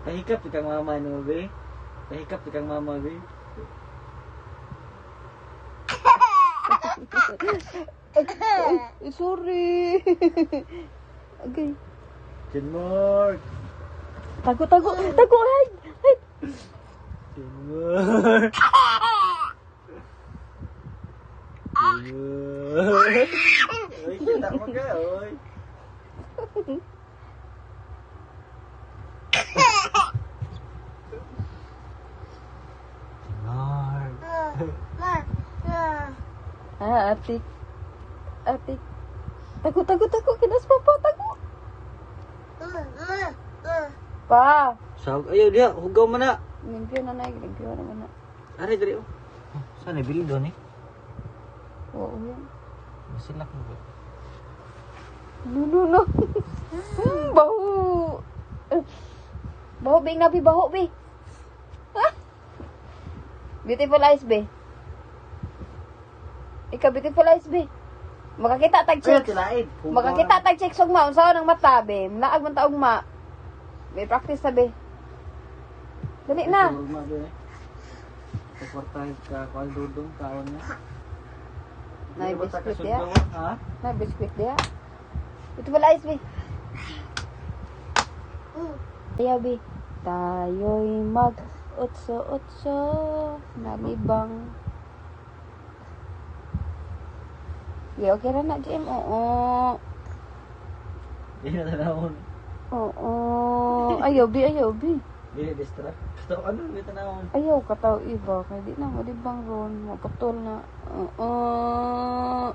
Kahikap ikang mama no, be. Kahikap ikang mama, be. Ay, sorry. Okay. Jenmore. Tago. Hide. Jenmore. Jenmore. Oy, kita mo ka, oy. Atik. Tago. Kinas papa, tago. Pa. Sag, ayaw dia, hugaw man na. Limpyo na naman na. Ari diri. Oh, sana bili doon eh. Oo yan. Masilak mo ba? No. Baho. Baho, Bing. Nabi, baho, Bing. Beautiful eyes, be. Ika, beautiful eyes, be. Makakita tag Ayaw chicks. tilaid. Makakita tag chicks og ma. Unsaon ang mata, be. Naag man taong ma. Be, practice na, be. Dali na. Kaportahin ka, kual dudong, kaon na. Nay, Di ba ta biskuit kasudlaw, ya. ha? Na, biskuit dia. Beautiful eyes, be. Kaya, be. Tayo'y mag-otso-otso na libang. Yeah, okay na na, Jim. Oo. Di na tanawon. Oo. Ayaw, be. Di na distract. So, ano, di tanawon. Ayaw, kataw iba. Kaya di na, malibang ron. Maputol na. Oo.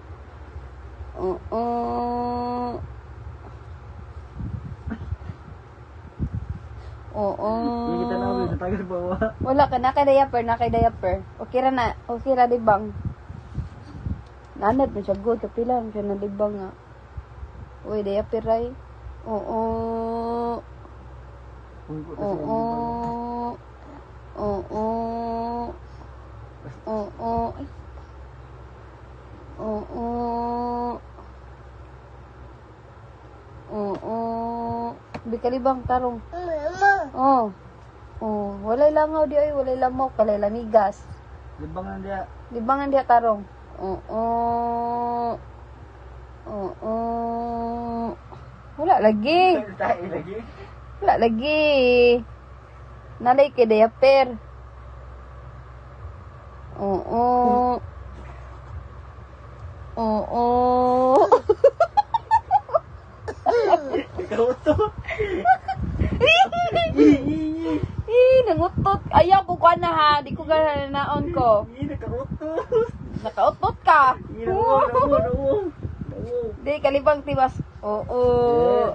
Di kita tanawon, natagal bawa. Wala ka, nakay diaper. Okay ra, libang. Nanad mo siya good, kapila mo siya na libang nga. Uy, diaper ay. Oo. Pungko ta siya. Bikalibang tarong. Walay langaw di ay, walay lamok, kalay lamigas. Libangan dia. Libangan dia tarong. Wala lagi. Tayo lagi. Wala lagi. Nalay kay diaper. Ikaw to. Nangutot. Ayaw ko na ha. Di ko naon ko. Nakautos. Nakautot ka. Nauwang. Di, kalibang tiwas. Ano?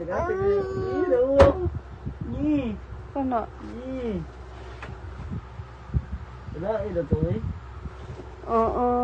Wala, ito to eh. Oo.